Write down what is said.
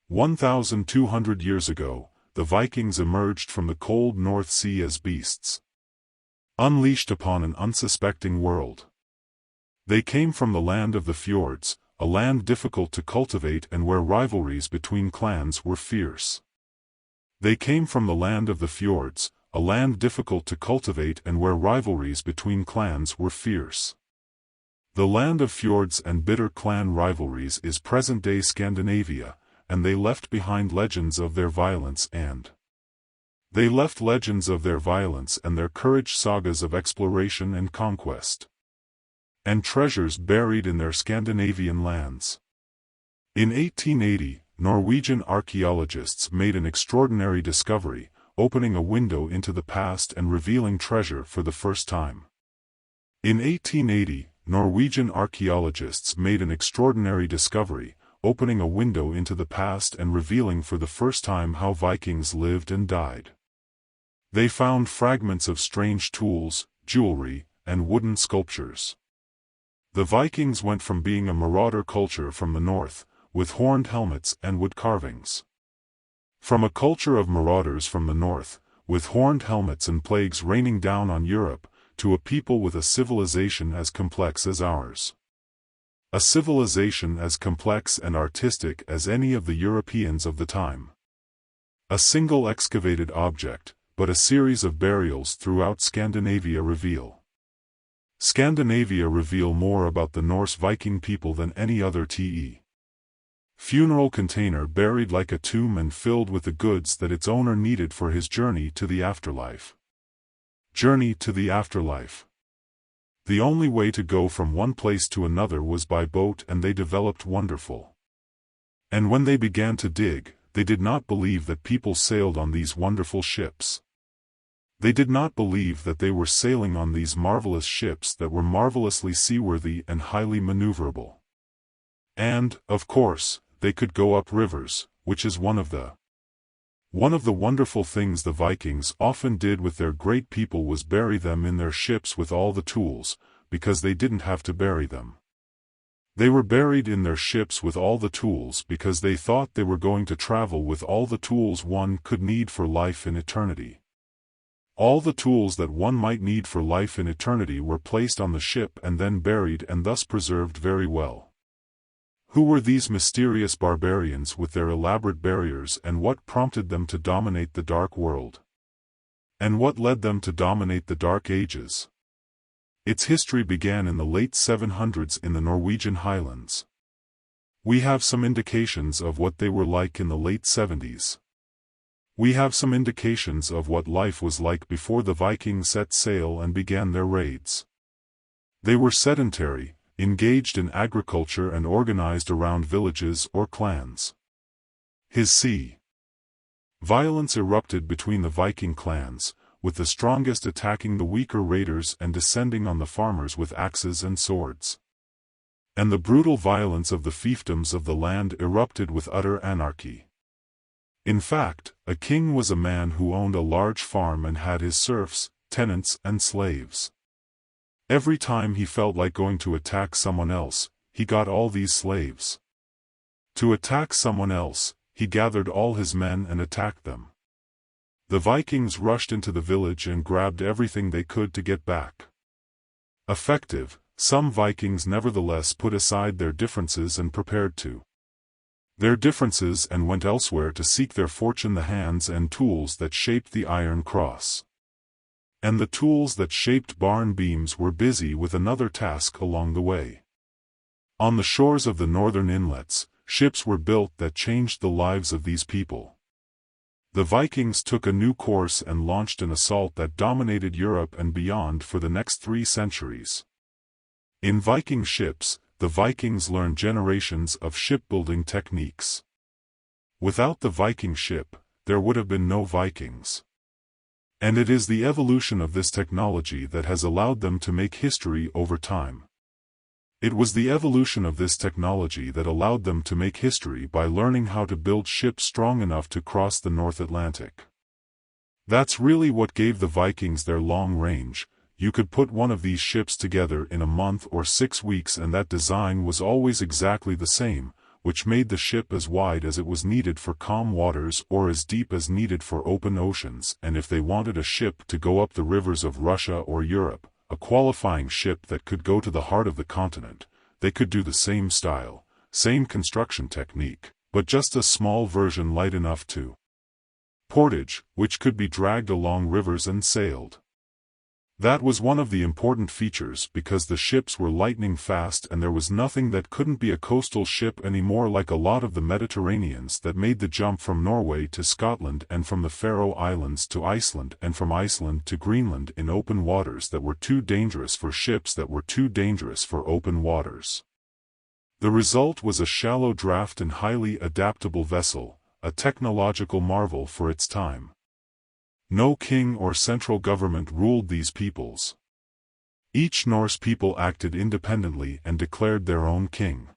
1,200 years ago, the Vikings emerged from the cold North Sea as beasts, unleashed upon an unsuspecting world. They came from the land of the fjords, a land difficult to cultivate and where rivalries between clans were fierce. They came from the land of the fjords, a land difficult to cultivate and where rivalries between clans were fierce. The land of fjords and bitter clan rivalries is present-day Scandinavia, and they left behind legends of their violence and their courage, sagas of exploration and conquest, and treasures buried in their Scandinavian lands. In 1880, Norwegian archaeologists made an extraordinary discovery, opening a window into the past and revealing treasure for the first time. In 1880, Norwegian archaeologists made an extraordinary discovery, opening a window into the past and revealing for the first time how Vikings lived and died. They found fragments of strange tools, jewelry, and wooden sculptures. The Vikings went from being a marauder culture from the north, with horned helmets and wood carvings. From a culture of marauders from the north, with horned helmets and plagues raining down on Europe, to a people with a civilization as complex as ours. A civilization as complex and artistic as any of the Europeans of the time. A single excavated object, but a series of burials throughout Scandinavia reveal more about the Norse Viking people than any other funeral container buried like a tomb and filled with the goods that its owner needed for his journey to the afterlife. The only way to go from one place to another was by boat, and they developed wonderful. And when they began to dig, they did not believe that people sailed on these wonderful ships. They did not believe that they were sailing on these marvelous ships that were marvelously seaworthy and highly maneuverable. And, of course, they could go up rivers, which is one of the wonderful things the Vikings often did with their great people was bury them in their ships with all the tools, because they didn't have to bury them. They were buried in their ships with all the tools because they thought they were going to travel with all the tools one could need for life in eternity. All the tools that one might need for life in eternity were placed on the ship and then buried and thus preserved very well. Who were these mysterious barbarians with their elaborate barriers, and what prompted them to dominate the Dark World? And what led them to dominate the Dark Ages? Its history began in the late 700s in the Norwegian Highlands. We have some indications of what they were like in the late 70s. We have some indications of what life was like before the Vikings set sail and began their raids. They were sedentary, engaged in agriculture and organized around villages or clans. Violence erupted between the Viking clans, with the strongest attacking the weaker raiders and descending on the farmers with axes and swords. And the brutal violence of the fiefdoms of the land erupted with utter anarchy. In fact, a king was a man who owned a large farm and had his serfs, tenants, and slaves. Every time he felt like going to attack someone else, he got all these slaves. To attack someone else, he gathered all his men and attacked them. The Vikings rushed into the village and grabbed everything they could to get back. Effective, some Vikings nevertheless put aside their differences and prepared to their differences and went elsewhere to seek their fortune. The hands and tools that shaped the iron cross and the tools that shaped barn beams were busy with another task along the way. On the shores of the northern inlets, ships were built that changed the lives of these people. The Vikings took a new course and launched an assault that dominated Europe and beyond for the next 3 centuries. In Viking ships, the Vikings learned generations of shipbuilding techniques. Without the Viking ship, there would have been no Vikings. And it is the evolution of this technology that has allowed them to make history over time. It was the evolution of this technology that allowed them to make history by learning how to build ships strong enough to cross the North Atlantic. That's really what gave the Vikings their long range. You could put one of these ships together in a month or 6 weeks and that design was always exactly the same, which made the ship as wide as it was needed for calm waters or as deep as needed for open oceans, and if they wanted a ship to go up the rivers of Russia or Europe, a qualifying ship that could go to the heart of the continent, they could do the same style, same construction technique, but just a small version light enough to portage, which could be dragged along rivers and sailed. That was one of the important features because the ships were lightning fast and there was nothing that couldn't be a coastal ship anymore, like a lot of the Mediterraneans that made the jump from Norway to Scotland and from the Faroe Islands to Iceland and from Iceland to Greenland in open waters that were too dangerous for ships that were too dangerous for open waters. The result was a shallow draft and highly adaptable vessel, a technological marvel for its time. No king or central government ruled these peoples. Each Norse people acted independently and declared their own king.